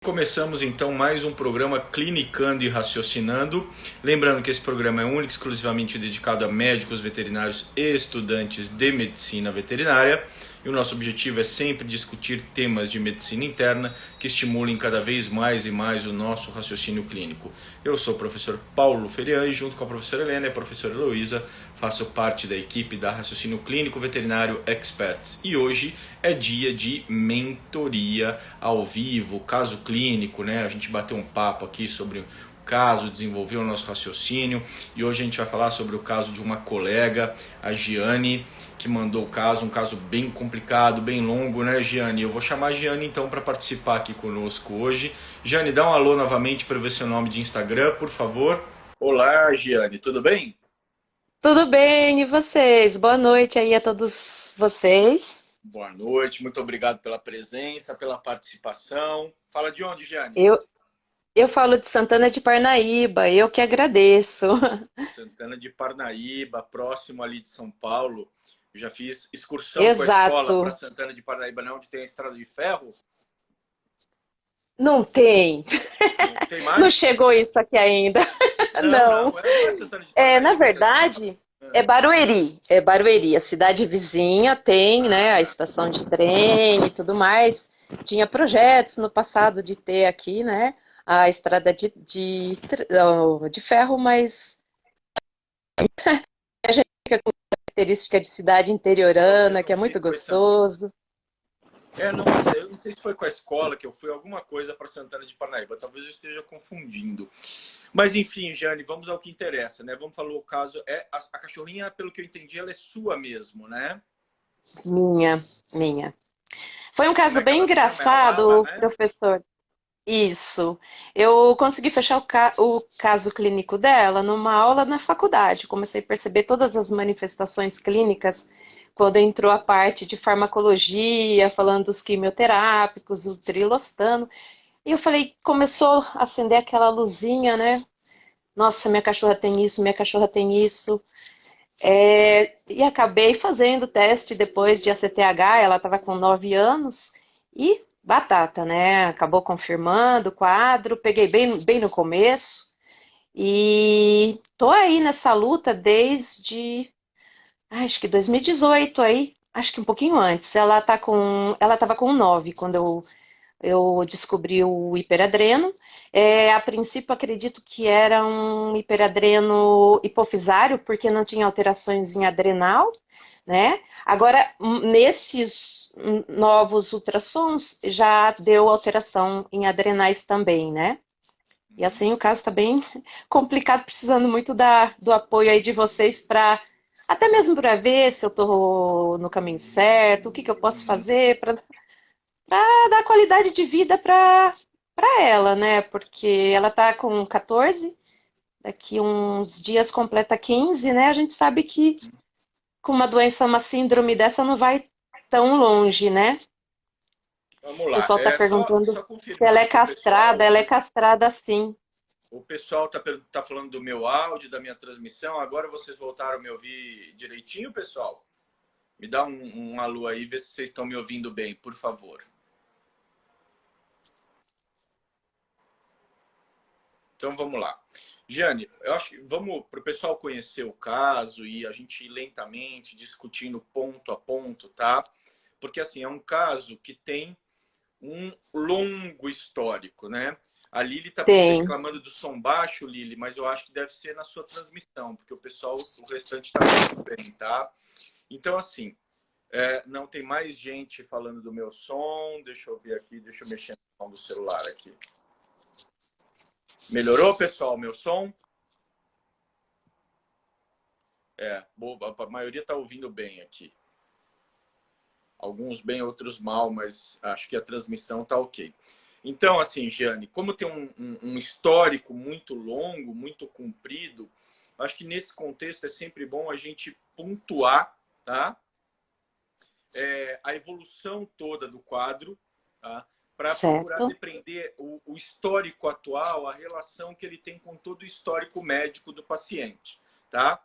Começamos então mais um programa Clinicando e Raciocinando. Lembrando que esse programa é único e exclusivamente dedicado a médicos, veterinários e estudantes de medicina veterinária. E o nosso objetivo é sempre discutir temas de medicina interna que estimulem cada vez mais e mais o nosso raciocínio clínico. Eu sou o professor Paulo Ferian e junto com a professora Helena e a professora Heloísa faço parte da equipe da Raciocínio Clínico Veterinário Experts. E hoje é dia de mentoria ao vivo, caso clínico, né? A gente bateu um papo aqui sobre o caso, desenvolveu o nosso raciocínio e hoje a gente vai falar sobre o caso de uma colega, a Giane, que mandou o caso, um caso bem complicado, bem longo, né, Giane? Eu vou chamar a Giane então para participar aqui conosco hoje. Giane, dá um alô novamente para ver seu nome de Instagram, por favor. Olá, Giane, tudo bem? Tudo bem, e vocês? Boa noite aí a todos vocês. Boa noite, muito obrigado pela presença, pela participação. Fala de onde, Giane? Eu, eu falo de Santana de Parnaíba, eu que agradeço. Santana de Parnaíba, próximo ali de São Paulo. Eu já fiz excursão com a escola para Exato. Santana de Parnaíba, né, onde tem a estrada de ferro. Não tem. Não tem Não mais? chegou isso aqui ainda. Não, Não. não, não é Santana de Na Parnaíba que é assim. verdade, é Barueri. É Barueri. A cidade vizinha tem, né, a Ah, estação de trem e tudo mais. Tinha projetos no passado de ter aqui, né, a estrada de ferro, mas a gente fica com característica de cidade eu interiorana, que não é sei muito se foi Santana. gostoso. Não, mas eu não sei se foi com a escola que eu fui alguma coisa para Santana de Parnaíba. Talvez eu esteja confundindo. Mas enfim, Jane, vamos ao que interessa, né? Vamos falar o caso. A cachorrinha, pelo que eu entendi, ela é sua mesmo, né? Minha, minha. Foi um Como caso é que bem ela chama? É a Lala, engraçado, né? professor. Isso. Eu consegui fechar o caso clínico dela numa aula na faculdade. Comecei a perceber todas as manifestações clínicas quando entrou a parte de farmacologia, falando dos quimioterápicos, o trilostano. E eu falei, começou a acender aquela luzinha, né? Nossa, minha cachorra tem isso, minha cachorra tem isso. E acabei fazendo o teste depois de ACTH, ela estava com 9 anos, e batata, né? Acabou confirmando o quadro, peguei bem no começo, e tô aí nessa luta desde, acho que 2018 aí, acho que um pouquinho antes. Ela estava com 9 quando eu descobri o hiperadreno. A princípio, acredito que era um hiperadreno hipofisário, porque não tinha alterações em adrenal, né? Agora, nesses novos ultrassons, já deu alteração em adrenais também, né? E Uhum. assim o caso está bem complicado, precisando muito do apoio aí de vocês para até mesmo para ver se eu estou no caminho certo, o que, que eu posso fazer para dar qualidade de vida para ela, né? Porque ela tá com 14, daqui uns dias completa 15, né? A gente sabe que com uma doença, uma síndrome dessa não vai tão longe, né? Vamos O lá. pessoal tá perguntando Só se ela é confirmando para o castrada, pessoal, ela é castrada sim. o pessoal tá falando do meu áudio, da minha transmissão. Agora vocês voltaram a me ouvir direitinho, pessoal? Me dá um alô aí, vê se vocês estão me ouvindo bem, por favor. Então vamos lá. Jane, eu acho que vamos para o pessoal conhecer o caso e a gente ir lentamente discutindo ponto a ponto, tá? Porque assim, é um caso que tem um longo histórico, né? A Lili está Tem. reclamando do som baixo, Lili, mas eu acho que deve ser na sua transmissão, porque o pessoal, o restante está me ouvindo bem, tá? Então, assim, não tem mais gente falando do meu som. Deixa eu ver aqui, deixa eu mexer no som do celular aqui. Melhorou, pessoal, meu som? A maioria está ouvindo bem aqui. Alguns bem, outros mal, mas acho que a transmissão está ok. Então, assim, Giane, como tem um histórico muito longo, muito comprido, acho que nesse contexto é sempre bom a gente pontuar, tá? A evolução toda do quadro, tá? Para procurar Certo. depreender o histórico atual, a relação que ele tem com todo o histórico médico do paciente, tá?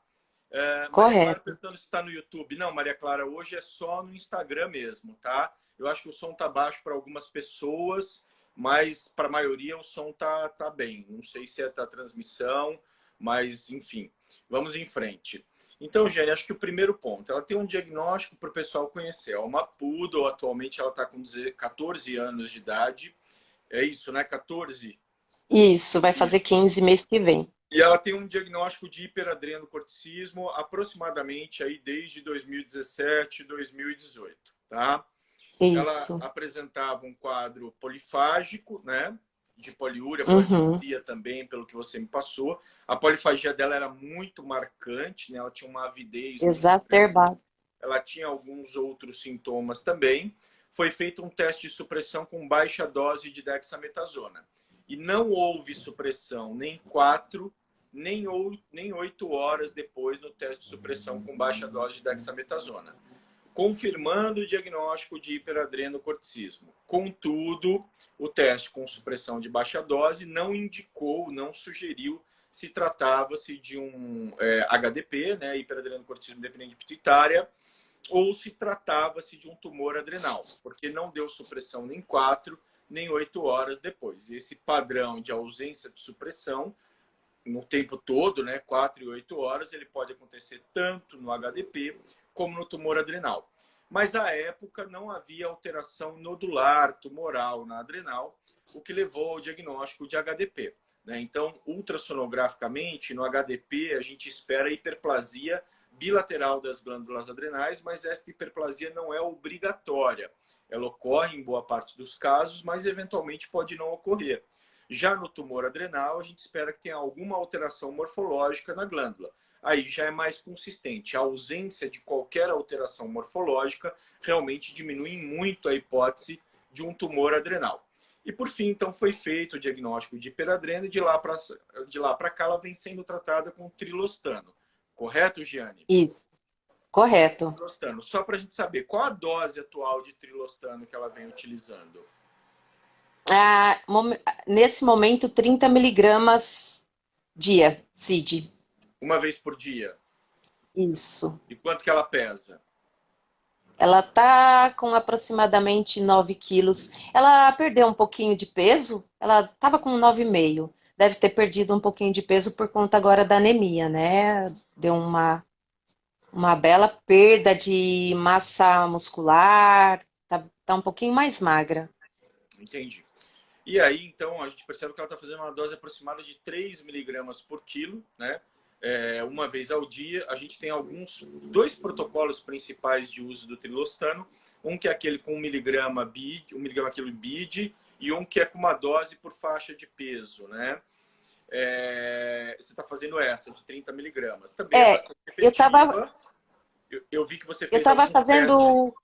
Maria Clara Correto. perguntando se está no YouTube. Não, Maria Clara, hoje é só no Instagram mesmo, tá? Eu acho que o som tá baixo para algumas pessoas, mas para a maioria o som tá bem. Não sei se é da transmissão, mas enfim, vamos em frente. Então, Jane, acho que o primeiro ponto, ela tem um diagnóstico para o pessoal conhecer. É uma poodle, atualmente ela está com 14 anos de idade. É isso, né? 14? Isso, vai fazer Isso. 15 mês que vem. E ela tem um diagnóstico de hiperadrenocorticismo aproximadamente aí desde 2017, 2018, tá? Ela Isso. apresentava um quadro polifágico, né? De poliúria, Uhum. polifagia também, pelo que você me passou. A polifagia dela era muito marcante, né? Ela tinha uma avidez muito grande. Exacerbado. Ela tinha alguns outros sintomas também. Foi feito um teste de supressão com baixa dose de dexametasona. E não houve supressão nem 4, nem 8 horas depois no teste de supressão com baixa dose de dexametasona, confirmando o diagnóstico de hiperadrenocorticismo. Contudo, o teste com supressão de baixa dose não indicou, não sugeriu se tratava-se de um HDP, né, hiperadrenocorticismo dependente pituitária, ou se tratava-se de um tumor adrenal, porque não deu supressão nem 4, nem 8 horas depois. Esse padrão de ausência de supressão no tempo todo, né, 4 e 8 horas, ele pode acontecer tanto no HDP como no tumor adrenal. Mas à época não havia alteração nodular tumoral na adrenal, o que levou ao diagnóstico de HDP. Né? Então, ultrassonograficamente, no HDP, a gente espera hiperplasia bilateral das glândulas adrenais, mas essa hiperplasia não é obrigatória. Ela ocorre em boa parte dos casos, mas eventualmente pode não ocorrer. Já no tumor adrenal, a gente espera que tenha alguma alteração morfológica na glândula. Aí já é mais consistente. A ausência de qualquer alteração morfológica realmente diminui muito a hipótese de um tumor adrenal. E por fim, então, foi feito o diagnóstico de hiperadreno e de lá para cá ela vem sendo tratada com trilostano. Correto, Giane? Isso. Correto. Trilostano. Só para a gente saber, qual a dose atual de trilostano que ela vem utilizando? Ah, nesse momento, 30 miligramas dia, CID. Uma vez por dia. Isso. E quanto que ela pesa? Ela tá com aproximadamente 9 quilos. Ela perdeu um pouquinho de peso. Ela estava com 9,5. Deve ter perdido um pouquinho de peso por conta agora da anemia, né? Deu uma bela perda de massa muscular. Tá um pouquinho mais magra. Entendi. E aí, então, a gente percebe que ela está fazendo uma dose aproximada de 3 miligramas por quilo, né? Uma vez ao dia. A gente tem dois protocolos principais de uso do trilostano. Um que é aquele com 1 miligrama BID, 1 miligrama quilo BID, e um que é com uma dose por faixa de peso, né? Você está fazendo essa de 30 miligramas. Também é bastante Eu tava, efetiva. Eu vi que você eu fez tava alguns testes. fazendo.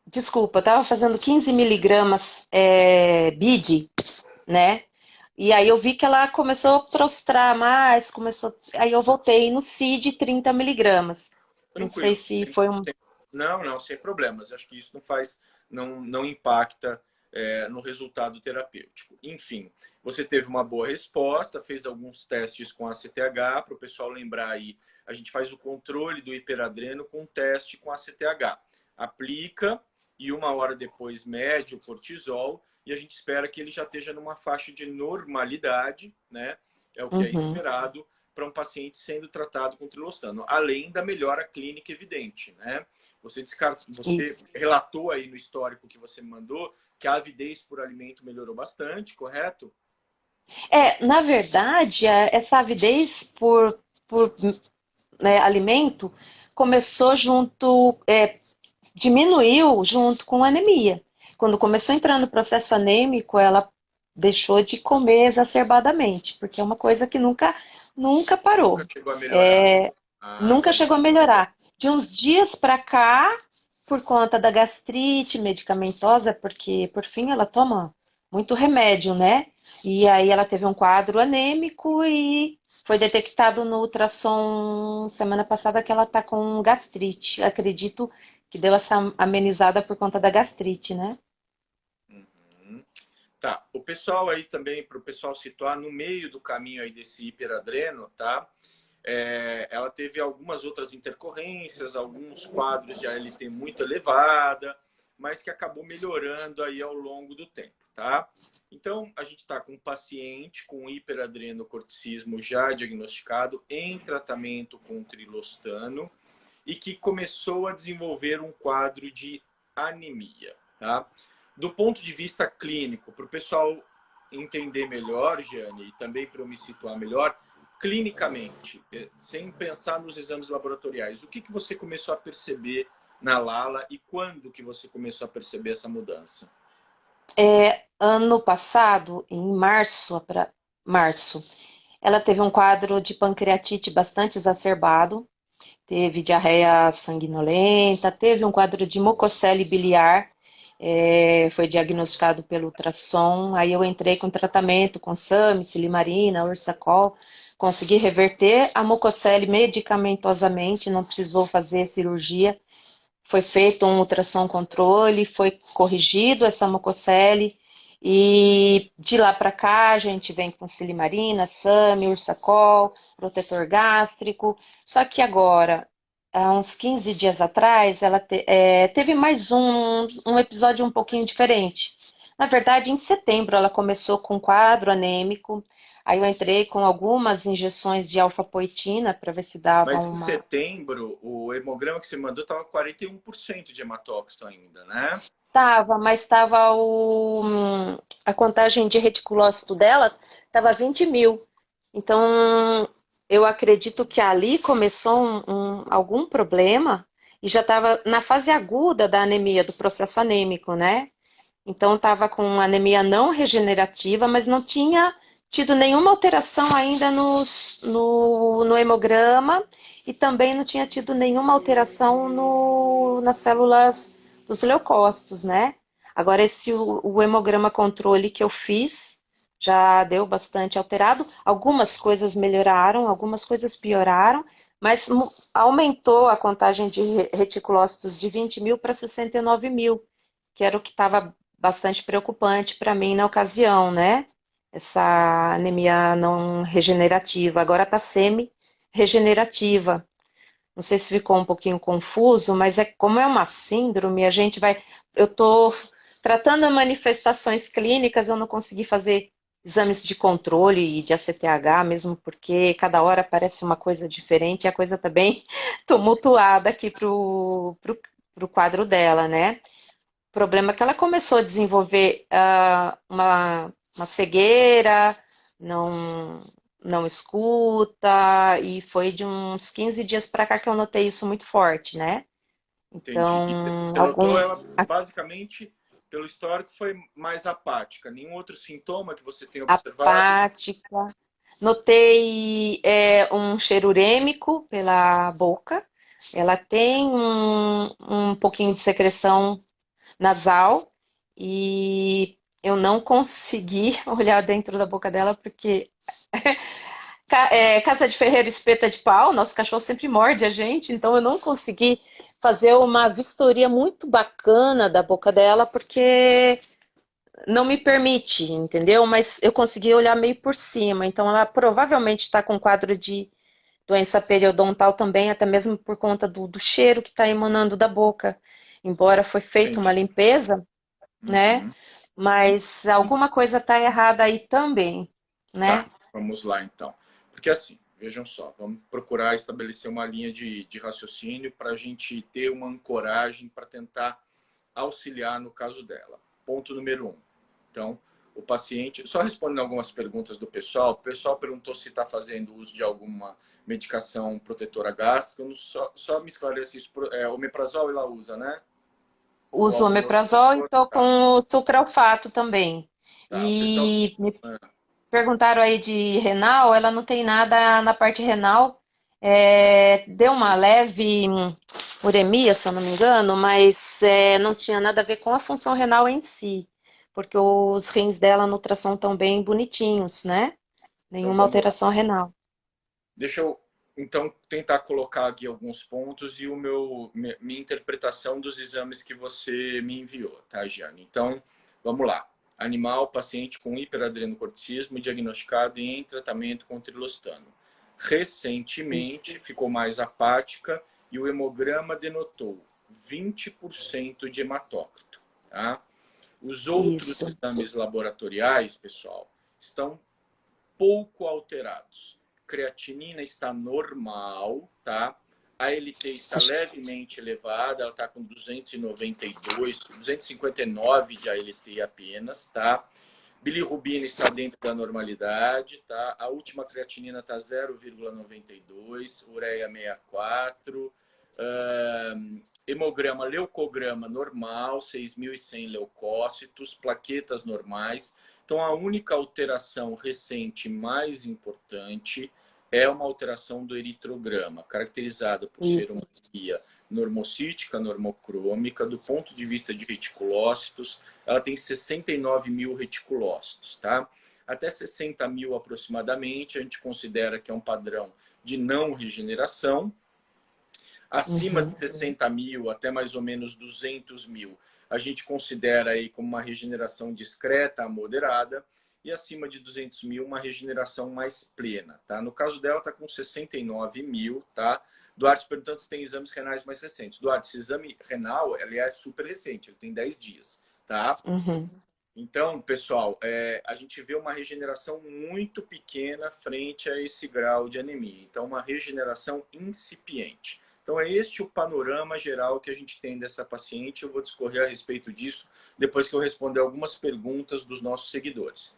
Desculpa, eu tava fazendo 15 miligramas BID, né? E aí eu vi que ela começou a prostrar mais, aí eu voltei no CID 30 miligramas. Não sei Tranquilo. se foi um. Não, sem problemas. Acho que isso não impacta no resultado terapêutico. Enfim, você teve uma boa resposta, fez alguns testes com a CTH, para o pessoal lembrar aí, a gente faz o controle do hiperadreno com um teste com a CTH. Aplica e 1 hora depois mede o cortisol e a gente espera que ele já esteja numa faixa de normalidade, né? É o que é Uhum, esperado para um paciente sendo tratado com trilostano, além da melhora clínica evidente, né? Você isso. relatou aí no histórico que você me mandou que a avidez por alimento melhorou bastante, correto? Na verdade, essa avidez por né, alimento começou diminuiu junto com a anemia. Quando começou a entrar no processo anêmico, ela deixou de comer exacerbadamente, porque é uma coisa que nunca Nunca parou. chegou a melhorar. É, Ah, nunca tá chegou a bom. melhorar. De uns dias para cá, por conta da gastrite medicamentosa, porque por fim ela toma muito remédio, né? E aí ela teve um quadro anêmico e foi detectado no ultrassom semana passada que ela tá com gastrite. Acredito que deu essa amenizada por conta da gastrite, né? Uhum. Tá. O pessoal aí também, para o pessoal situar no meio do caminho aí desse hiperadreno, tá? Ela teve algumas outras intercorrências, alguns quadros de ALT muito elevada, mas que acabou melhorando aí ao longo do tempo, tá? Então, a gente está com um paciente com hiperadrenocorticismo já diagnosticado em tratamento com trilostano e que começou a desenvolver um quadro de anemia, tá? Do ponto de vista clínico, para o pessoal entender melhor, Jane, e também para eu me situar melhor, clinicamente, sem pensar nos exames laboratoriais, o que você começou a perceber na Lala e quando que você começou a perceber essa mudança? Ano passado, em março, ela teve um quadro de pancreatite bastante exacerbado, teve diarreia sanguinolenta, teve um quadro de mucocele biliar, foi diagnosticado pelo ultrassom, aí eu entrei com tratamento com SAMI, silimarina, Ursacol, consegui reverter a mucocele medicamentosamente, não precisou fazer cirurgia, foi feito um ultrassom controle, foi corrigido essa mucocele, e de lá para cá a gente vem com silimarina, SAMI, Ursacol, protetor gástrico, só que agora há uns 15 dias atrás, ela teve mais um episódio um pouquinho diferente. Na verdade, em setembro, ela começou com um quadro anêmico. Aí eu entrei com algumas injeções de alfapoetina para ver se dava Mas em uma. setembro, o hemograma que você mandou estava 41% de hematócrito ainda, né? Tava, mas estava a contagem de reticulócito dela estava 20 mil. Então, eu acredito que ali começou algum problema e já estava na fase aguda da anemia, do processo anêmico, né? Então, estava com anemia não regenerativa, mas não tinha tido nenhuma alteração ainda no hemograma e também não tinha tido nenhuma alteração nas células dos leucócitos, né? Agora, o hemograma controle que eu fiz já deu bastante alterado. Algumas coisas melhoraram, algumas coisas pioraram, mas aumentou a contagem de reticulócitos de 20 mil para 69 mil, que era o que estava bastante preocupante para mim na ocasião, né? Essa anemia não regenerativa. Agora está semi-regenerativa. Não sei se ficou um pouquinho confuso, mas como é uma síndrome, a gente vai. Eu estou tratando as manifestações clínicas, eu não consegui fazer exames de controle e de ACTH, mesmo porque cada hora parece uma coisa diferente e a coisa está bem tumultuada aqui pro quadro dela, né? O problema é que ela começou a desenvolver uma cegueira, não escuta, e foi de uns 15 dias para cá que eu notei isso muito forte, né? Entendi. E Então, você notou ela basicamente, pelo histórico, foi mais apática. Nenhum outro sintoma que você tenha observado? apática. Notei um cheiro urêmico pela boca. Ela tem um pouquinho de secreção nasal e eu não consegui olhar dentro da boca dela porque casa de ferreiro espeta de pau, nosso cachorro sempre morde a gente, então eu não consegui fazer uma vistoria muito bacana da boca dela porque não me permite, entendeu? Mas eu consegui olhar meio por cima, então ela provavelmente está com quadro de doença periodontal também, até mesmo por conta do cheiro que está emanando da boca. Embora foi feita uma Entendi. limpeza, né? Uhum. Mas alguma coisa está errada aí também, Tá, né? vamos lá então. Porque assim, vejam só, vamos procurar estabelecer uma linha de raciocínio para a gente ter uma ancoragem para tentar auxiliar no caso dela. Ponto número um. Então, o paciente, só respondendo algumas perguntas do pessoal, o pessoal perguntou se está fazendo uso de alguma medicação protetora gástrica, só me esclarece isso, omeprazol ela usa, né? O Uso omeprazol e aldosterona, estou tá, com o sucralfato também. tá, o pessoal, E me ah, perguntaram aí de renal, ela não tem nada na parte renal. Deu uma leve uremia, se eu não me engano, mas não tinha nada a ver com a função renal em si, porque os rins dela no ultrassom estão bem bonitinhos, né? então Nenhuma vamos lá. alteração renal. Deixa eu então tentar colocar aqui alguns pontos e minha interpretação dos exames que você me enviou, tá, Giane? Então, vamos lá. Animal, paciente com hiperadrenocorticismo, diagnosticado e em tratamento com trilostano. Isso. Recentemente, ficou mais apática e o hemograma denotou 20% de hematócrito. tá? Os outros Isso. exames laboratoriais, pessoal, estão pouco alterados. Creatinina está normal, tá? A ALT está levemente elevada, ela está com 292, 259 de ALT apenas, tá? Bilirrubina está dentro da normalidade, tá? A última creatinina está 0,92, ureia 64, hemograma, leucograma normal, 6.100 leucócitos, plaquetas normais. Então, a única alteração recente mais importante é uma alteração do eritrograma, caracterizada por ser uma anemia normocítica, normocrômica. Do ponto de vista de reticulócitos, ela tem 69 mil reticulócitos, tá? Até 60 mil aproximadamente, a gente considera que é um padrão de não regeneração. Acima de 60 mil, até mais ou menos 200 mil, a gente considera aí como uma regeneração discreta a moderada. E acima de 200 mil, uma regeneração mais plena, tá? No caso dela, está com 69 mil, tá? Duarte perguntando se tem exames renais mais recentes. Duarte, esse exame renal, ele é super recente, ele tem 10 dias, tá? Então, pessoal, a gente vê uma regeneração muito pequena frente a esse grau de anemia. Então, uma regeneração incipiente. Então, é este o panorama geral que a gente tem dessa paciente. Eu vou discorrer a respeito disso depois que eu responder algumas perguntas dos nossos seguidores.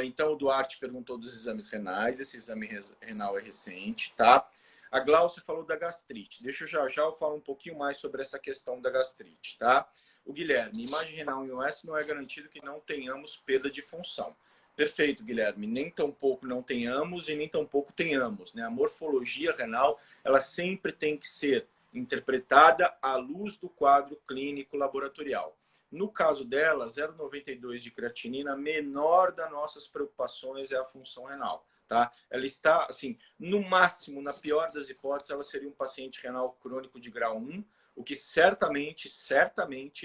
Então, o Duarte perguntou dos exames renais. Esse exame renal é recente, tá? A Glaucia falou da gastrite. Deixa eu já eu falar um pouquinho mais sobre essa questão da gastrite, tá? O Guilherme, imagem renal em OS não é garantido que não tenhamos perda de função. Perfeito, Guilherme. Nem tão pouco não tenhamos e nem tão pouco tenhamos, né? A morfologia renal, ela sempre tem que ser interpretada à luz do quadro clínico laboratorial. No caso dela, 0,92 de creatinina, a menor das nossas preocupações é a função renal, tá? Ela está, assim, no máximo, na pior das hipóteses, ela seria um paciente renal crônico de grau 1, o que certamente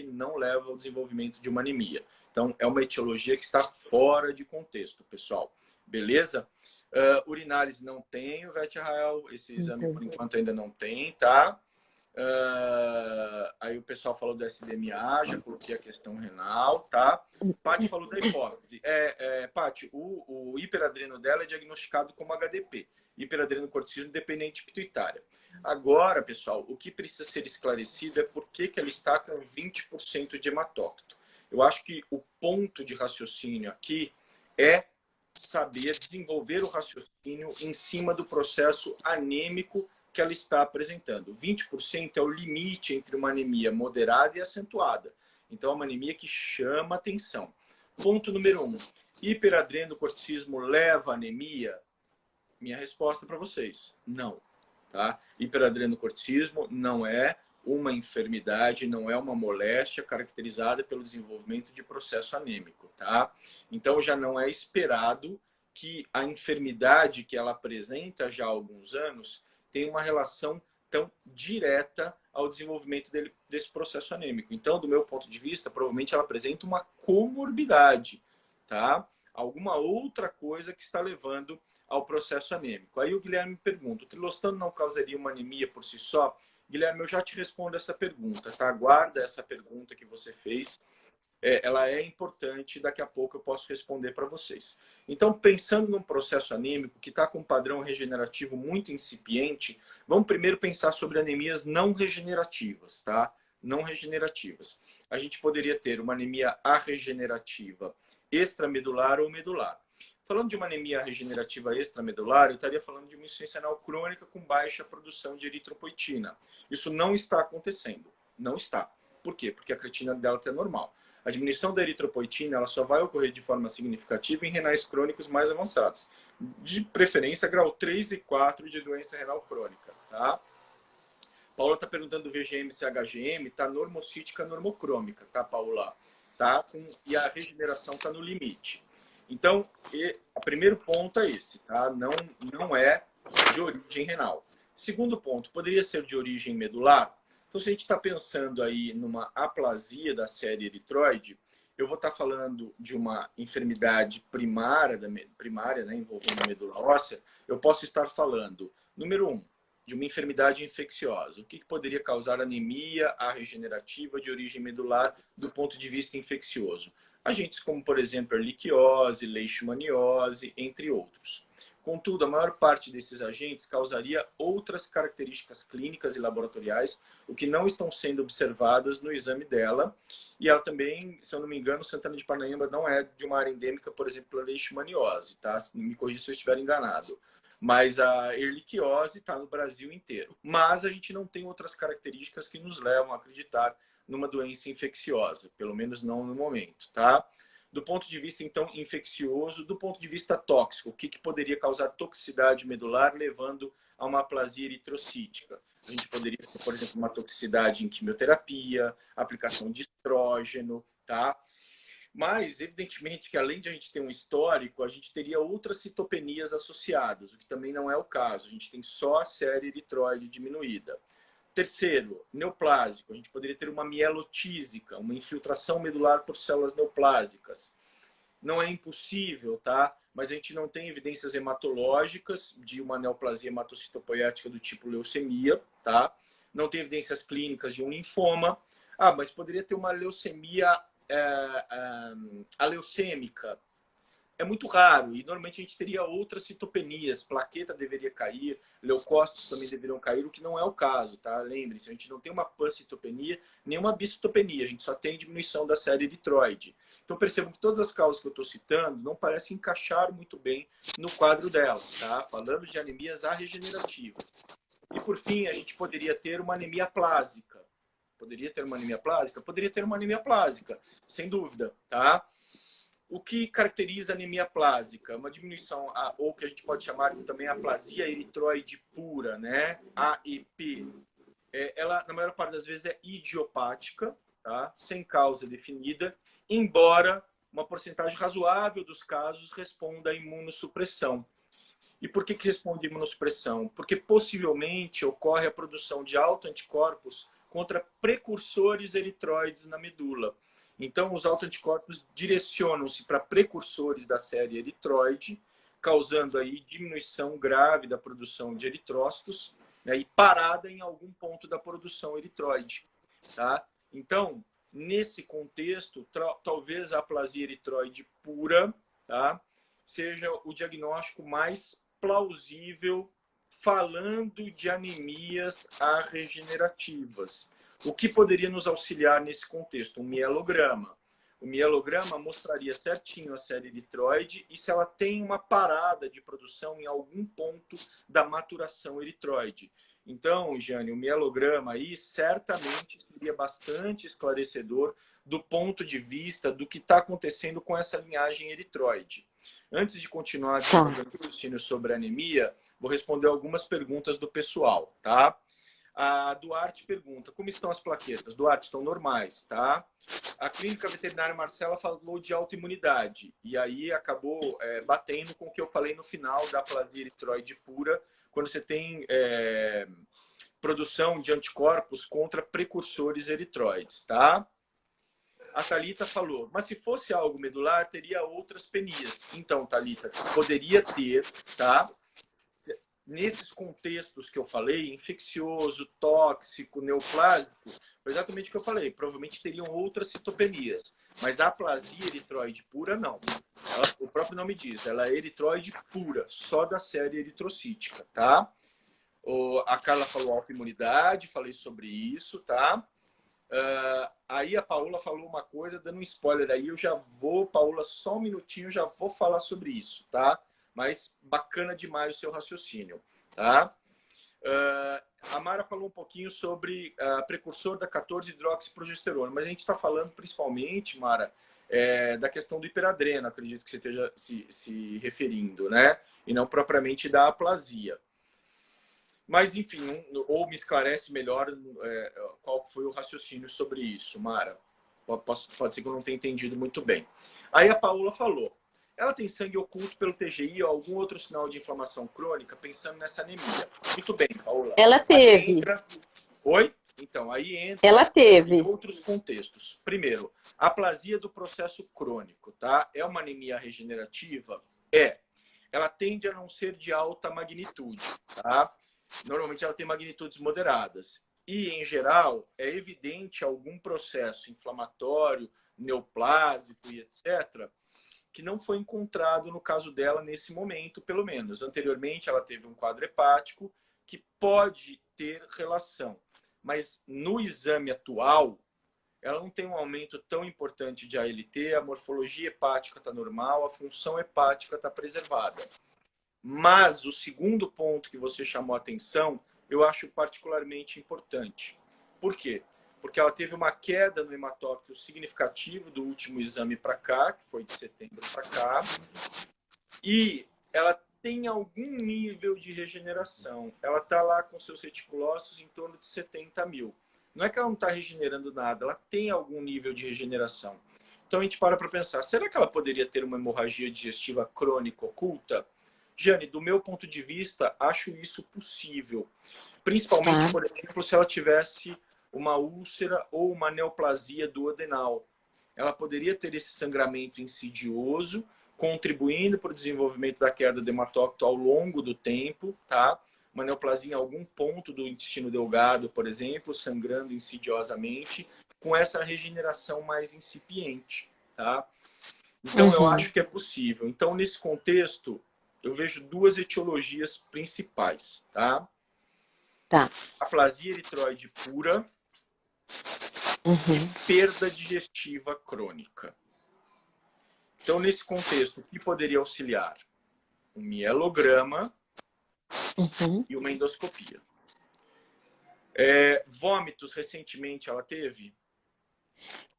não leva ao desenvolvimento de uma anemia. Então, é uma etiologia que está fora de contexto, pessoal. Beleza? Urinários não tem, o VET Rael, esse exame por enquanto ainda não tem, tá? Aí o pessoal falou do SDMA, já coloquei a questão renal, tá? Paty falou da hipófise. Paty, o hiperadreno dela é diagnosticado como HDP, hiperadrenocorticismo dependente pituitária. Agora, pessoal, o que precisa ser esclarecido é por que ela está com 20% de hematócrito. Eu acho que o ponto de raciocínio aqui é saber desenvolver o raciocínio em cima do processo anêmico que ela está apresentando. 20% é o limite entre uma anemia moderada e acentuada. Então, é uma anemia que chama atenção. Ponto número 1. Hiperadrenocorticismo leva à anemia? Minha resposta para vocês, não. Tá? Hiperadrenocorticismo não é uma enfermidade, não é uma moléstia caracterizada pelo desenvolvimento de processo anêmico, tá? Então já não é esperado que a enfermidade que ela apresenta já há alguns anos tenha uma relação tão direta ao desenvolvimento desse processo anêmico. Então, do meu ponto de vista, provavelmente ela apresenta uma comorbidade, tá? Alguma outra coisa que está levando ao processo anêmico. Aí o Guilherme pergunta, o trilostano não causaria uma anemia por si só? Guilherme, eu já te respondo essa pergunta, tá? Guarda essa pergunta que você fez. Ela é importante, daqui a pouco eu posso responder para vocês. Então, pensando num processo anêmico que está com um padrão regenerativo muito incipiente, vamos primeiro pensar sobre anemias não regenerativas, tá? Não regenerativas. A gente poderia ter uma anemia arregenerativa extramedular ou medular. Falando de uma anemia regenerativa extramedular, eu estaria falando de uma insuficiência renal crônica com baixa produção de eritropoetina. Isso não está acontecendo. Não está. Por quê? Porque a creatina dela está normal. A diminuição da eritropoetina ela só vai ocorrer de forma significativa em renais crônicos mais avançados. De preferência, grau 3 e 4 de doença renal crônica. Tá? Paula está perguntando do VGM se HGM está normocítica normocrômica, tá, Paula? Tá? E a regeneração está no limite. Então, o primeiro ponto é esse, tá? Não é de origem renal. Segundo ponto, poderia ser de origem medular? Então, se a gente está pensando aí numa aplasia da série eritroide, eu vou estar falando de uma enfermidade primária, né, envolvendo a medula óssea, eu posso estar falando, número 1, de uma enfermidade infecciosa. O que poderia causar anemia regenerativa de origem medular do ponto de vista infeccioso? Agentes como, por exemplo, erliquiose, leishmaniose, entre outros. Contudo, a maior parte desses agentes causaria outras características clínicas e laboratoriais, o que não estão sendo observadas no exame dela. E ela também, se eu não me engano, Santana de Parnaíba não é de uma área endêmica, por exemplo, a leishmaniose, tá? Me corrija se eu estiver enganado. Mas a erliquiose está no Brasil inteiro. Mas a gente não tem outras características que nos levam a acreditar numa doença infecciosa, pelo menos não no momento, tá? Do ponto de vista, então, infeccioso, do ponto de vista tóxico, o que poderia causar toxicidade medular, levando a uma aplasia eritrocítica? A gente poderia ter, por exemplo, uma toxicidade em quimioterapia, aplicação de estrógeno, tá? Mas, evidentemente, que além de a gente ter um histórico, a gente teria outras citopenias associadas, o que também não é o caso. A gente tem só a série eritroide diminuída. Terceiro, neoplásico. A gente poderia ter uma mielotísica, uma infiltração medular por células neoplásicas. Não é impossível, tá? Mas a gente não tem evidências hematológicas de uma neoplasia hematocitopoética do tipo leucemia, tá? Não tem evidências clínicas de um linfoma. Mas poderia ter uma leucemia aleucêmica. É muito raro e normalmente a gente teria outras citopenias, plaqueta deveria cair, leucócitos também deveriam cair, o que não é o caso, tá? Lembre-se, a gente não tem uma pancitopenia, nem uma bicitopenia, a gente só tem diminuição da série eritroide. Então percebam que todas as causas que eu estou citando não parecem encaixar muito bem no quadro dela, tá? Falando de anemias regenerativas. E por fim, a gente poderia ter uma anemia plásica. Poderia ter uma anemia plásica? Poderia ter uma anemia plásica, sem dúvida, tá? O que caracteriza a anemia plásica? Uma diminuição, ou que a gente pode chamar de também aplasia eritroide pura, né? AEP. Ela, na maior parte das vezes, é idiopática, tá? Sem causa definida, embora uma porcentagem razoável dos casos responda à imunossupressão. E por que responde à imunossupressão? Porque possivelmente ocorre a produção de autoanticorpos contra precursores eritroides na medula. Então, os autoanticorpos direcionam-se para precursores da série eritroide, causando aí diminuição grave da produção de eritrócitos, né, e parada em algum ponto da produção eritroide. Tá? Então, nesse contexto, talvez a aplasia eritroide pura, tá, seja o diagnóstico mais plausível falando de anemias regenerativas. O que poderia nos auxiliar nesse contexto? Um mielograma. O mielograma mostraria certinho a série eritroide e se ela tem uma parada de produção em algum ponto da maturação eritroide. Então, Jane, o mielograma aí certamente seria bastante esclarecedor do ponto de vista do que está acontecendo com essa linhagem eritroide. Antes de continuar desenvolvendo o raciocínio sobre a anemia, vou responder algumas perguntas do pessoal, tá? A Duarte pergunta, como estão as plaquetas? Duarte, estão normais, tá? A clínica veterinária Marcela falou de autoimunidade, e aí acabou batendo com o que eu falei no final da aplasia eritroide pura, quando você tem produção de anticorpos contra precursores eritroides, tá? A Thalita falou, mas se fosse algo medular, teria outras penias. Então, Thalita, poderia ter, tá? Nesses contextos que eu falei, infeccioso, tóxico, neoplásico, foi exatamente o que eu falei. Provavelmente teriam outras citopenias. Mas a aplasia eritroide pura, não. O próprio nome diz, ela é eritroide pura, só da série eritrocítica, tá? A Carla falou autoimunidade, falei sobre isso, tá? Aí a Paula falou uma coisa, dando um spoiler aí, eu já vou, Paula, só um minutinho, já vou falar sobre isso, tá? Mas bacana demais o seu raciocínio, tá? A Mara falou um pouquinho sobre precursor da 14-hidroxiprogesterona, mas a gente está falando principalmente, Mara, da questão do hiperadreno, acredito que você esteja se referindo, né? E não propriamente da aplasia. Mas, enfim, ou me esclarece melhor qual foi o raciocínio sobre isso, Mara. Pode ser que eu não tenha entendido muito bem. Aí a Paula falou, ela tem sangue oculto pelo TGI ou algum outro sinal de inflamação crônica, pensando nessa anemia. Muito bem, Paula. Ela teve. Oi? Então, aí entra Ela teve. em outros contextos. Primeiro, aplasia do processo crônico, tá? É uma anemia regenerativa? Ela tende a não ser de alta magnitude, tá? Normalmente ela tem magnitudes moderadas. E, em geral, é evidente algum processo inflamatório, neoplásico e etc., que não foi encontrado no caso dela nesse momento, pelo menos. Anteriormente, ela teve um quadro hepático que pode ter relação. Mas no exame atual, ela não tem um aumento tão importante de ALT, a morfologia hepática está normal, a função hepática está preservada. Mas o segundo ponto que você chamou a atenção, eu acho particularmente importante. Por quê? Porque ela teve uma queda no hematócrito significativo do último exame para cá, que foi de setembro para cá, e ela tem algum nível de regeneração. Ela está lá com seus reticulócitos em torno de 70 mil. Não é que ela não está regenerando nada, ela tem algum nível de regeneração. Então a gente para pensar, será que ela poderia ter uma hemorragia digestiva crônica oculta? Jane, do meu ponto de vista, acho isso possível. Principalmente, por exemplo, se ela tivesse uma úlcera ou uma neoplasia duodenal. Ela poderia ter esse sangramento insidioso, contribuindo para o desenvolvimento da queda do hematócrito ao longo do tempo, tá? Uma neoplasia em algum ponto do intestino delgado, por exemplo, sangrando insidiosamente, com essa regeneração mais incipiente, tá? Então, eu acho que é possível. Então, nesse contexto, eu vejo duas etiologias principais, tá? Aplasia eritroide pura e perda digestiva crônica. Então, nesse contexto, o que poderia auxiliar? Um mielograma e uma endoscopia. Vômitos, recentemente, ela teve?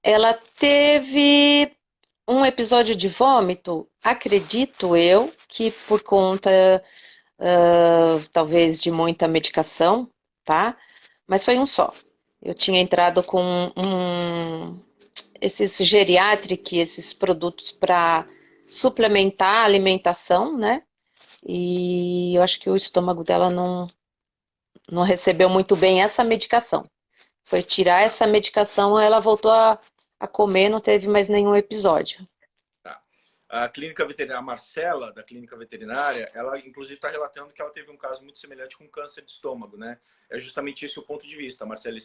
Ela teve um episódio de vômito, acredito eu, que por conta, talvez, de muita medicação, tá? Mas foi um só. Eu tinha entrado com esses geriatric, esses produtos para suplementar a alimentação, né? E eu acho que o estômago dela não recebeu muito bem essa medicação. Foi tirar essa medicação, ela voltou a comer, não teve mais nenhum episódio. Tá. A clínica veterinária, a Marcela, da clínica veterinária, ela inclusive está relatando que ela teve um caso muito semelhante com câncer de estômago, né? É justamente esse o ponto de vista, Marcela.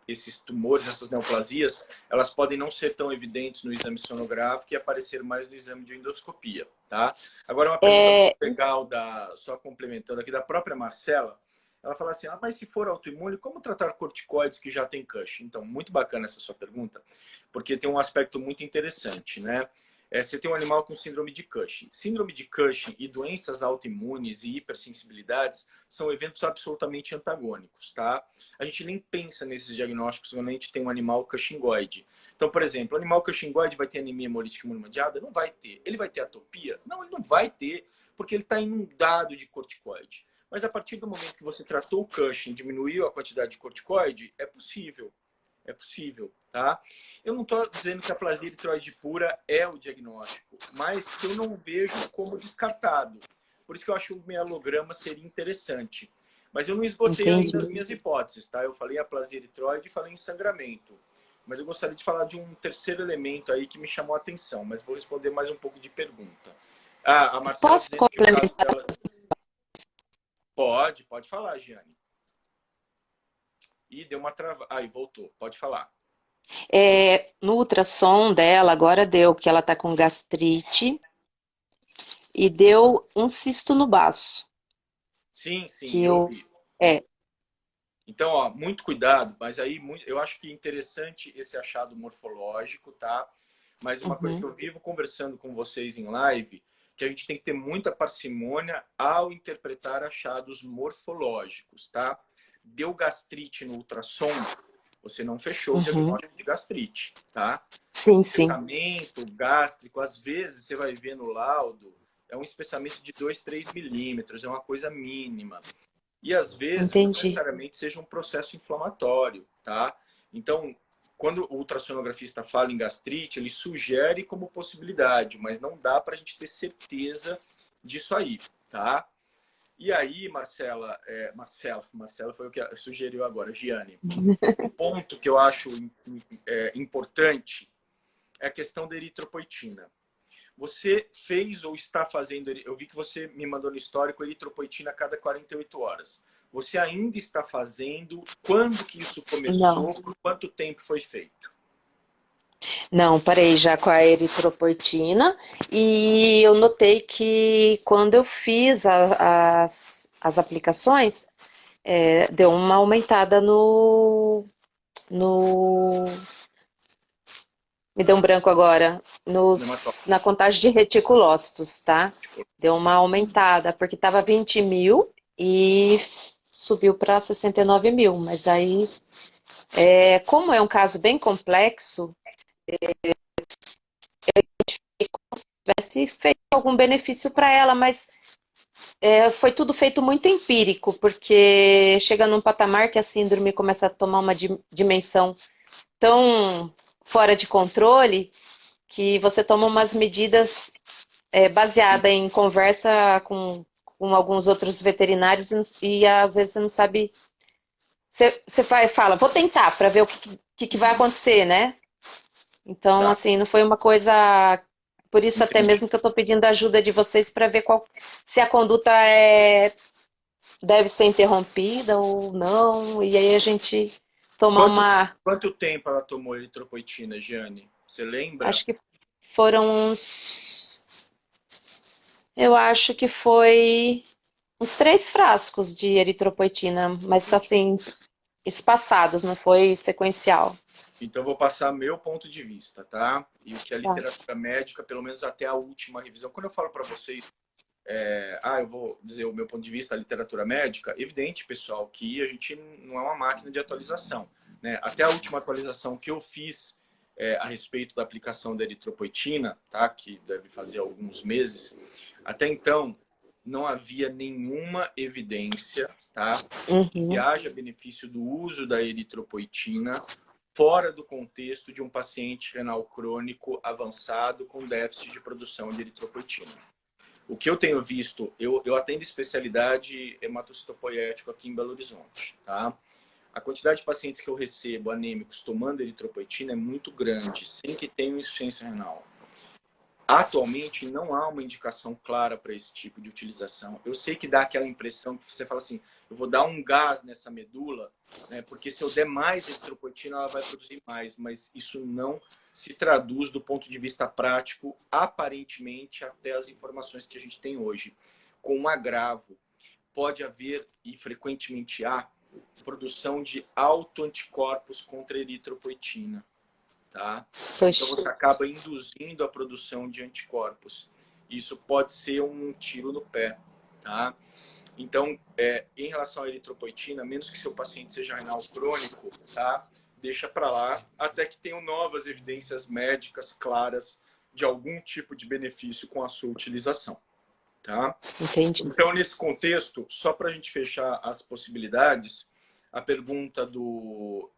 Esses tumores, essas neoplasias, elas podem não ser tão evidentes no exame sonográfico e aparecer mais no exame de endoscopia, tá? Agora, uma pergunta legal, só complementando aqui, da própria Marcela. Ela fala assim, mas se for autoimune, como tratar corticoides que já tem Cushing? Então, muito bacana essa sua pergunta, porque tem um aspecto muito interessante, né? Você tem um animal com síndrome de Cushing. Síndrome de Cushing e doenças autoimunes e hipersensibilidades são eventos absolutamente antagônicos, tá? A gente nem pensa nesses diagnósticos quando a gente tem um animal Cushingoide. Então, por exemplo, o animal Cushingoide vai ter anemia hemolítica imunomediada? Não vai ter. Ele vai ter atopia? Não, ele não vai ter, porque ele está inundado de corticoide. Mas a partir do momento que você tratou o Cushing, diminuiu a quantidade de corticoide, é possível. É possível, tá? Eu não estou dizendo que a aplasia eritroide pura é o diagnóstico, mas que eu não vejo como descartado. Por isso que eu acho que o mielograma seria interessante. Mas eu não esgotei ainda as minhas hipóteses, tá? Eu falei aplasia eritroide e falei em sangramento. Mas eu gostaria de falar de um terceiro elemento aí que me chamou a atenção, mas vou responder mais um pouco de pergunta. A Marcela Posso dizendo que o caso complementar? dela... Pode falar, Giane. Ih, deu uma trava... Aí, voltou. Pode falar. No ultrassom dela, agora deu que ela tá com gastrite e deu um cisto no baço. Sim, Que eu vi. É. Então, ó, muito cuidado, mas aí eu acho que é interessante esse achado morfológico, tá? Mas uma coisa que eu vivo conversando com vocês em live, que a gente tem que ter muita parcimônia ao interpretar achados morfológicos, tá? Deu gastrite no ultrassom, você não fechou o diagnóstico de gastrite, tá? Sim, sim. Espessamento gástrico, às vezes você vai ver no laudo, é um espessamento de 2, 3 milímetros, é uma coisa mínima. E às vezes não necessariamente seja um processo inflamatório, tá? Então, quando o ultrassonografista fala em gastrite, ele sugere como possibilidade, mas não dá para a gente ter certeza disso aí, tá? E aí, Marcela foi o que sugeriu agora, Giane. Um ponto que eu acho importante é a questão da eritropoetina. Você fez ou está fazendo... Eu vi que você me mandou no histórico eritropoetina a cada 48 horas. Você ainda está fazendo? Quando que isso Não, começou? Por quanto tempo foi feito? não, parei já com a eritropoetina e eu notei que quando eu fiz as aplicações, deu uma aumentada no. Me deu um branco agora. Na contagem de reticulócitos, tá? Deu uma aumentada, porque estava 20 mil e subiu para 69 mil. Mas aí, como é um caso bem complexo, tivesse feito algum benefício para ela, mas foi tudo feito muito empírico, porque chega num patamar que a síndrome começa a tomar uma dimensão tão fora de controle que você toma umas medidas baseadas em conversa com alguns outros veterinários e às vezes você não sabe. Você fala, vou tentar para ver o que vai acontecer, né? Então, Tá, assim, não foi uma coisa. Por isso, até entendi. mesmo que eu estou pedindo a ajuda de vocês para ver se a conduta deve ser interrompida ou não. E aí a gente tomar Quanto, uma. quanto tempo ela tomou eritropoetina, Giane? Você lembra? Acho que foram uns. Eu acho que foi uns 3 frascos de eritropoetina, mas Entendi. assim, espaçados, não foi sequencial. Então, eu vou passar meu ponto de vista, tá? E o que a Tá. literatura médica, pelo menos até a última revisão. Quando eu falo para vocês, eu vou dizer o meu ponto de vista, a literatura médica, evidente, pessoal, que a gente não é uma máquina de atualização, né? Até a última atualização que eu fiz a respeito da aplicação da eritropoetina, tá? Que deve fazer alguns meses, até então não havia nenhuma evidência, tá? Que Uhum. haja benefício do uso da eritropoetina fora do contexto de um paciente renal crônico avançado com déficit de produção de eritropoetina. O que eu tenho visto, eu atendo especialidade hematocitopoiético aqui em Belo Horizonte, tá? A quantidade de pacientes que eu recebo anêmicos tomando eritropoetina é muito grande, sem que tenham insuficiência renal. Atualmente, não há uma indicação clara para esse tipo de utilização. Eu sei que dá aquela impressão que você fala assim, eu vou dar um gás nessa medula, né, porque se eu der mais eritropoetina, ela vai produzir mais, mas isso não se traduz do ponto de vista prático, aparentemente, até as informações que a gente tem hoje. Com um agravo, pode haver, e frequentemente há, produção de autoanticorpos contra a eritropoetina. Tá? Então Poxa. você acaba induzindo a produção de anticorpos. Isso pode ser um tiro no pé, tá? Então, em relação à eritropoetina, menos que seu paciente seja renal crônico, tá? Deixa para lá, até que tenham novas evidências médicas claras de algum tipo de benefício com a sua utilização, tá? Entendi. Então, nesse contexto, só para a gente fechar as possibilidades, a pergunta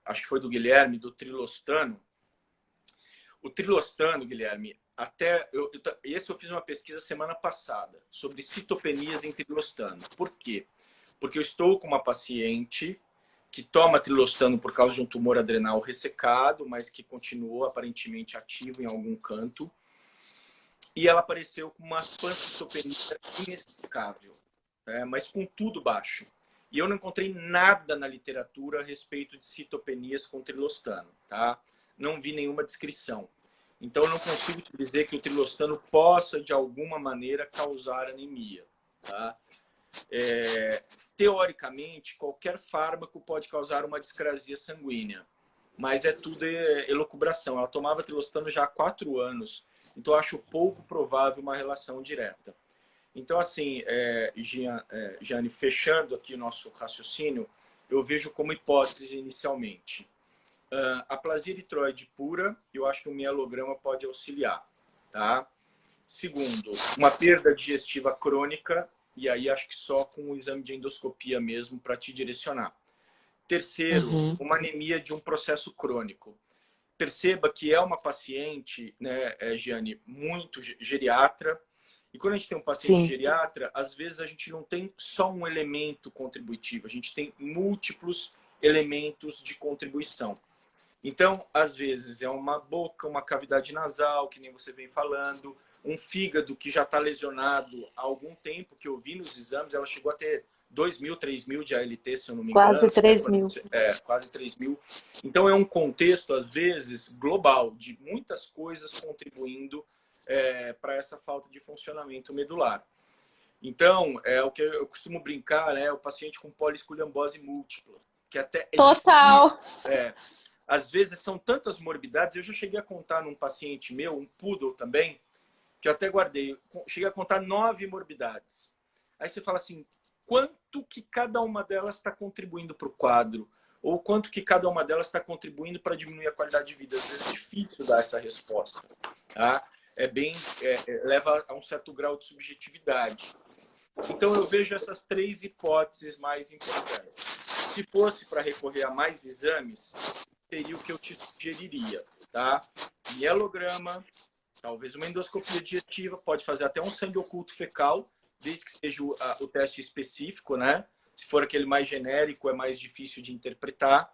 acho que foi do Guilherme, do trilostano. O trilostano, Guilherme, esse eu fiz uma pesquisa semana passada sobre citopenias em trilostano. Por quê? Porque eu estou com uma paciente que toma trilostano por causa de um tumor adrenal ressecado, mas que continuou aparentemente ativo em algum canto. E ela apareceu com uma pancitopenia inexplicável, mas com tudo baixo. E eu não encontrei nada na literatura a respeito de citopenias com trilostano, tá? Não vi nenhuma descrição. Então, eu não consigo te dizer que o trilostano possa, de alguma maneira, causar anemia, tá? Teoricamente, qualquer fármaco pode causar uma discrasia sanguínea, mas é tudo elucubração. Ela tomava trilostano já há 4 anos, então eu acho pouco provável uma relação direta. Então, assim, Jane, fechando aqui o nosso raciocínio, eu vejo como hipótese inicialmente. Aplasia eritroide pura, eu acho que o mielograma pode auxiliar, tá? Segundo, uma perda digestiva crônica, e aí acho que só com o exame de endoscopia mesmo para te direcionar. Terceiro, Uhum. uma anemia de um processo crônico. Perceba que é uma paciente, né, Giane, muito geriatra. E quando a gente tem um paciente Sim. geriatra, às vezes a gente não tem só um elemento contributivo, a gente tem múltiplos elementos de contribuição. Então, às vezes, é uma boca, uma cavidade nasal, que nem você vem falando, um fígado que já está lesionado há algum tempo, que eu vi nos exames, ela chegou a ter 2.000, 3.000 de ALT, se eu não me engano. Quase 3.000. Quase 3.000. Então é um contexto, às vezes, global, de muitas coisas contribuindo para essa falta de funcionamento medular. Então, é o que eu costumo brincar, né? O paciente com poliesculhambose múltipla, que até é Total! difícil. Às vezes são tantas morbidades, eu já cheguei a contar num paciente meu, um poodle também, que eu até guardei, cheguei a contar 9 morbidades. Aí você fala assim, quanto que cada uma delas está contribuindo para o quadro? Ou quanto que cada uma delas está contribuindo para diminuir a qualidade de vida? Às vezes é difícil dar essa resposta. Tá? Leva a um certo grau de subjetividade. Então eu vejo essas 3 hipóteses mais importantes. Se fosse para recorrer a mais exames, seria o que eu te sugeriria. Tá? Mielograma, talvez uma endoscopia digestiva, pode fazer até um sangue oculto fecal, desde que seja o teste específico, né? Se for aquele mais genérico, é mais difícil de interpretar.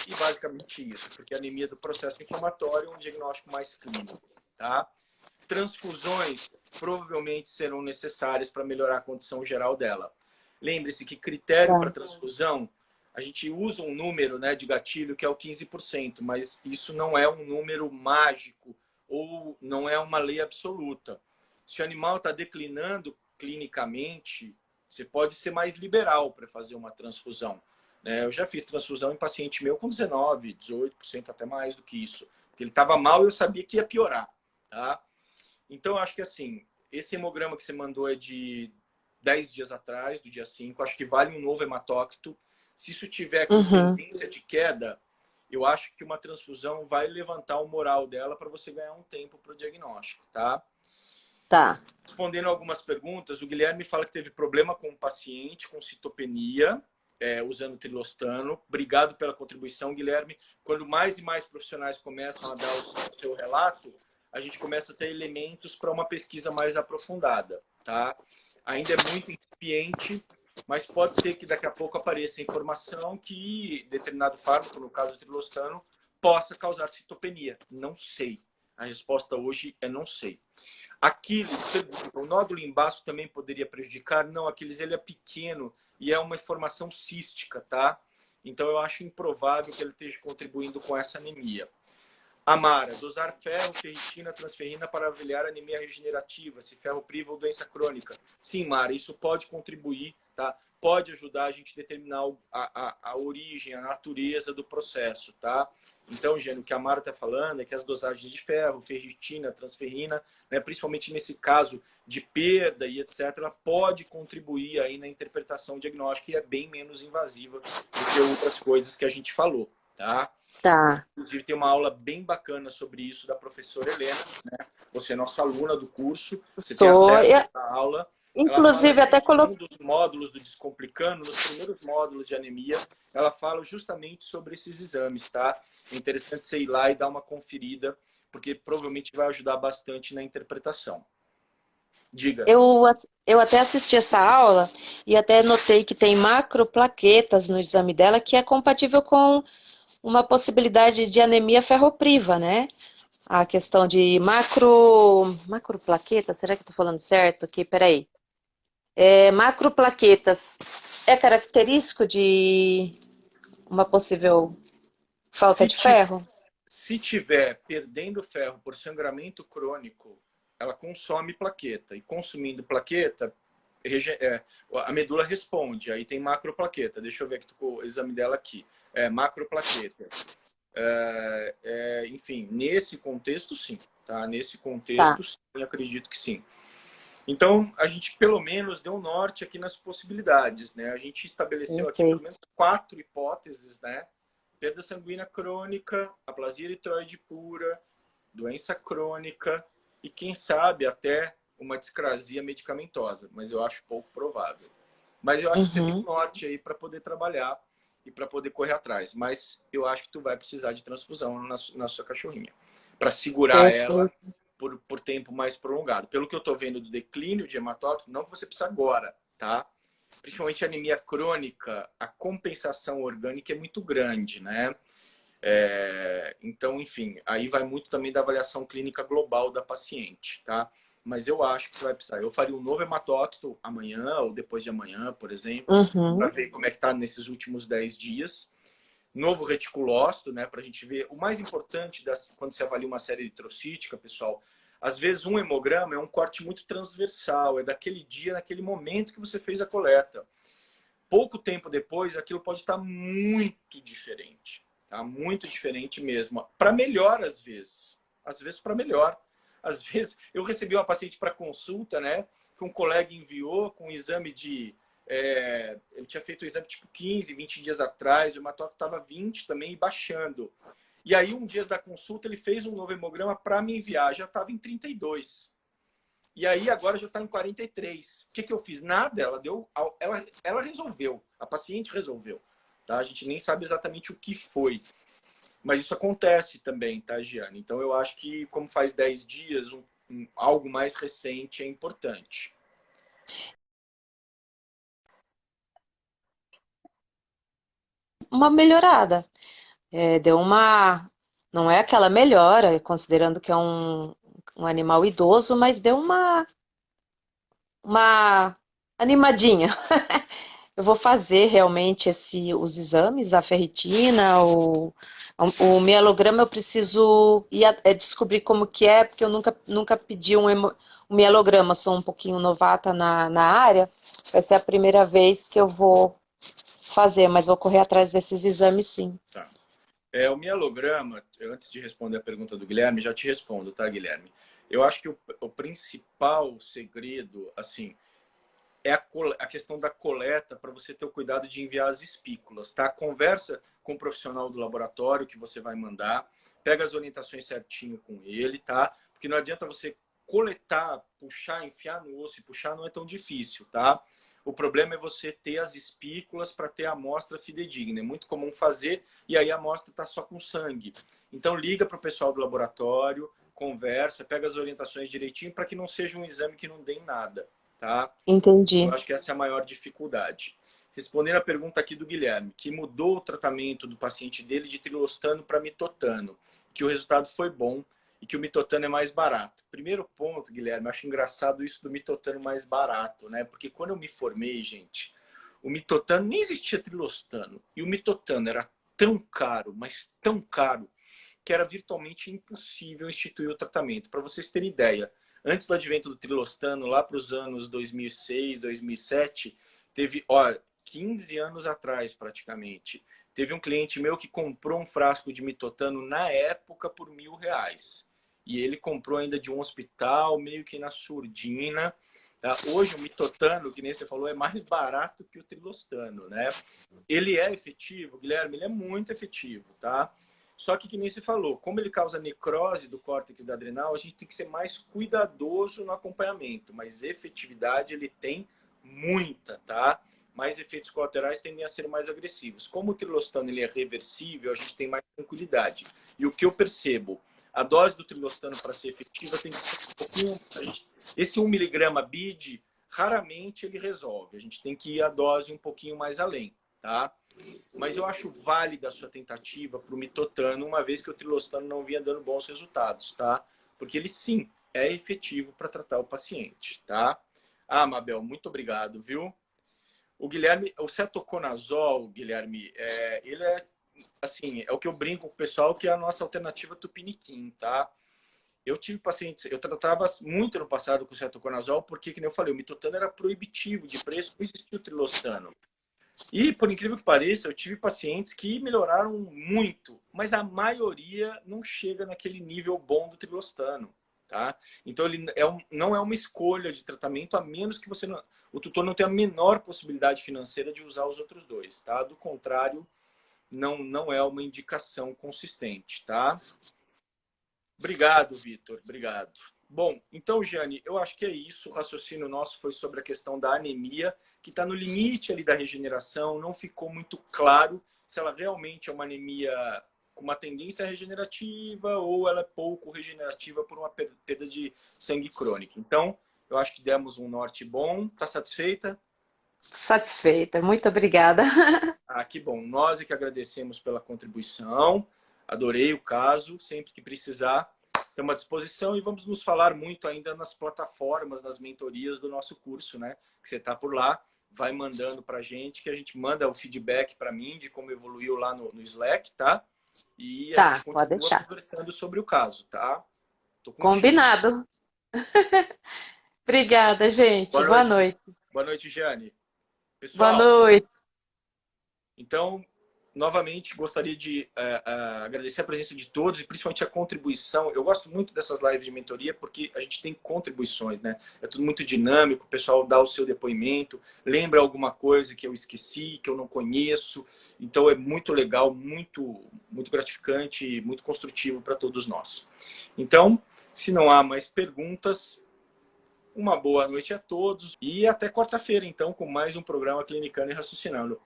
E basicamente isso, porque a anemia do processo inflamatório é um diagnóstico mais clínico, tá? Transfusões provavelmente serão necessárias para melhorar a condição geral dela. Lembre-se que critério para transfusão, a gente usa um número, né, de gatilho que é o 15%, mas isso não é um número mágico ou não é uma lei absoluta. Se o animal está declinando clinicamente, você pode ser mais liberal para fazer uma transfusão. Eu já fiz transfusão em paciente meu com 19%, 18%, até mais do que isso. Porque ele estava mal e eu sabia que ia piorar. Tá? Então, eu acho que assim, esse hemograma que você mandou é de 10 dias atrás, do dia 5. Acho que vale um novo hematócito. Se isso tiver com tendência de queda, eu acho que uma transfusão vai levantar o moral dela para você ganhar um tempo para o diagnóstico. Tá? Tá. Respondendo algumas perguntas, o Guilherme fala que teve problema com o paciente com citopenia, usando trilostano. Obrigado pela contribuição, Guilherme. Quando mais e mais profissionais começam a dar o seu relato, a gente começa a ter elementos para uma pesquisa mais aprofundada. Tá? Ainda é muito incipiente, mas pode ser que daqui a pouco apareça informação que determinado fármaco, no caso do trilostano, possa causar citopenia. Não sei. A resposta hoje é não sei. Aquiles, o nódulo embaixo também poderia prejudicar? Não, Aquiles ele é pequeno e é uma formação cística, tá? Então eu acho improvável que ele esteja contribuindo com essa anemia. Amara, dosar ferro, ferritina, transferrina para avaliar anemia regenerativa, se ferro priva ou doença crônica. Sim, Mara, isso pode contribuir, tá? Pode ajudar a gente a determinar a origem, a natureza do processo, tá? Então, Gênio, o que a Mara está falando é que as dosagens de ferro, ferritina, transferrina, né, principalmente nesse caso de perda e etc., ela pode contribuir aí na interpretação diagnóstica e é bem menos invasiva do que outras coisas que a gente falou, tá? Tá. Inclusive, tem uma aula bem bacana sobre isso da professora Helena, né? Você é nossa aluna do curso, você tem acesso a essa aula. Inclusive, até um dos módulos do Descomplicando, nos primeiros módulos de anemia, ela fala justamente sobre esses exames, tá? É interessante você ir lá e dar uma conferida, porque provavelmente vai ajudar bastante na interpretação. Diga. Eu até assisti essa aula e até notei que tem macroplaquetas no exame dela que é compatível com uma possibilidade de anemia ferropriva, né? A questão de macroplaquetas, será que eu tô falando certo aqui? Peraí. Macroplaquetas é característico de uma possível falta de ferro? Se tiver perdendo ferro por sangramento crônico, ela consome plaqueta. E consumindo plaqueta, a medula responde. Aí tem macroplaqueta. Deixa eu ver aqui o exame dela aqui. Macroplaqueta. Enfim, nesse contexto, sim. Tá? Nesse contexto, sim, eu acredito que sim. Então, a gente pelo menos deu um norte aqui nas possibilidades, né? A gente estabeleceu aqui pelo menos 4 hipóteses, né? Perda sanguínea crônica, aplasia eritroide pura, doença crônica e, quem sabe, até uma discrasia medicamentosa. Mas eu acho pouco provável. Mas eu acho que você tem um norte aí para poder trabalhar e para poder correr atrás. Mas eu acho que tu vai precisar de transfusão na sua cachorrinha para segurar ela por tempo mais prolongado. Pelo que eu estou vendo do declínio de hematócrito, não que você precisa agora, tá? Principalmente a anemia crônica, a compensação orgânica é muito grande, né? Então, enfim, aí vai muito também da avaliação clínica global da paciente, tá? mas eu acho que você vai precisar. Eu faria um novo hematócito amanhã ou depois de amanhã, por exemplo, para Uhum. ver como é que está nesses últimos 10 dias. Novo reticulócito, né, para a gente ver. O mais importante quando você avalia uma série eritrocítica, pessoal, às vezes um hemograma é um corte muito transversal, é daquele dia, naquele momento que você fez a coleta. Pouco tempo depois, aquilo pode estar muito diferente, tá? Muito diferente mesmo. Para melhor, às vezes para melhor. Às vezes, eu recebi uma paciente para consulta, né, que um colega enviou com um exame de ele tinha feito o exame tipo 15, 20 dias atrás, o hematócrito estava 20 também e baixando. E aí, um dia da consulta, ele fez um novo hemograma para me enviar, já estava em 32. E aí, agora já está em 43. O que eu fiz? Nada, ela resolveu, a paciente resolveu. Tá? A gente nem sabe exatamente o que foi. Mas isso acontece também, tá, Giane? Então, eu acho que, como faz 10 dias, algo mais recente é importante. Uma melhorada. Deu uma. Não é aquela melhora, considerando que é um animal idoso, mas deu uma animadinha. Eu vou fazer realmente os exames, a ferritina, o mielograma eu preciso descobrir como que é, porque eu nunca pedi um mielograma, sou um pouquinho novata na área. Vai ser a primeira vez que eu vou fazer, mas vou correr atrás desses exames sim. Tá. O mielograma, antes de responder a pergunta do Guilherme, já te respondo, tá, Guilherme? Eu acho que o principal segredo, assim, é a questão da coleta para você ter o cuidado de enviar as espículas, tá? Conversa com o profissional do laboratório que você vai mandar, pega as orientações certinho com ele, tá? Porque não adianta você coletar, puxar, enfiar no osso e puxar, não é tão difícil, tá? O problema é você ter as espículas para ter a amostra fidedigna. É muito comum fazer e aí a amostra está só com sangue. Então liga para o pessoal do laboratório, conversa, pega as orientações direitinho para que não seja um exame que não dê em nada, tá? Eu Entendi. acho que essa é a maior dificuldade. Respondendo a pergunta aqui do Guilherme, que mudou o tratamento do paciente dele de trilostano para mitotano, que o resultado foi bom e que o mitotano é mais barato. Primeiro ponto, Guilherme, eu acho engraçado isso do mitotano mais barato, né? Porque quando eu me formei, gente, o mitotano nem existia trilostano. E o mitotano era tão caro, mas tão caro, que era virtualmente impossível instituir o tratamento. Para vocês terem ideia, antes do advento do trilostano, lá para os anos 2006, 2007, teve, 15 anos atrás praticamente, teve um cliente meu que comprou um frasco de mitotano na época por R$ 1.000. E ele comprou ainda de um hospital, meio que na surdina. Tá? Hoje o mitotano, que nem você falou, é mais barato que o trilostano, né? Ele é efetivo, Guilherme, ele é muito efetivo, tá? Só que nem se falou, como ele causa necrose do córtex da adrenal, a gente tem que ser mais cuidadoso no acompanhamento, mas efetividade ele tem muita, tá? Mas efeitos colaterais tendem a ser mais agressivos. Como o trilostano ele é reversível, a gente tem mais tranquilidade. E o que eu percebo, a dose do trilostano para ser efetiva tem que ser um pouquinho... Esse 1 mg BID, raramente ele resolve. A gente tem que ir a dose um pouquinho mais além, tá? Mas eu acho válida a sua tentativa para o mitotano, uma vez que o trilostano não vinha dando bons resultados, tá? Porque ele sim é efetivo para tratar o paciente, tá? Ah, Mabel, muito obrigado, viu? O Guilherme, o cetoconazol, Guilherme, ele é assim, é o que eu brinco com o pessoal, que é a nossa alternativa tupiniquim, tá? Eu tive pacientes, eu tratava muito no passado com o cetoconazol, porque, como eu falei, o mitotano era proibitivo de preço, não existia o trilostano. E, por incrível que pareça, eu tive pacientes que melhoraram muito, mas a maioria não chega naquele nível bom do trilostano, tá? Então, ele não é uma escolha de tratamento, a menos que o tutor não tenha a menor possibilidade financeira de usar os outros dois, tá? Do contrário, não é uma indicação consistente, tá? Obrigado, Vitor. Obrigado. Bom, então, Jane, eu acho que é isso. O raciocínio nosso foi sobre a questão da anemia, que está no limite ali da regeneração. Não ficou muito claro se ela realmente é uma anemia com uma tendência regenerativa ou ela é pouco regenerativa por uma perda de sangue crônica. Então, eu acho que demos um norte bom. Está satisfeita? Satisfeita, muito obrigada. Ah, que bom. Nós é que agradecemos pela contribuição. Adorei o caso. Sempre que precisar, estamos à disposição e vamos nos falar muito ainda nas plataformas, nas mentorias do nosso curso, né? Que você está por lá, vai mandando para a gente, que a gente manda o feedback para mim de como evoluiu lá no Slack, tá? E a Tá, gente pode continua deixar. conversando sobre o caso, tá? Tô contigo. Combinado. Obrigada, gente. Boa Boa noite. noite. Boa noite, Jane. Boa Pessoal, noite. então, novamente, gostaria de agradecer a presença de todos e principalmente a contribuição. Eu gosto muito dessas lives de mentoria porque a gente tem contribuições, né? É tudo muito dinâmico, o pessoal dá o seu depoimento, lembra alguma coisa que eu esqueci, que eu não conheço. Então, é muito legal, muito, muito gratificante, muito construtivo para todos nós. Então, se não há mais perguntas, uma boa noite a todos e até quarta-feira, então, com mais um programa Clinicando e Raciocinando.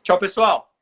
Tchau, pessoal!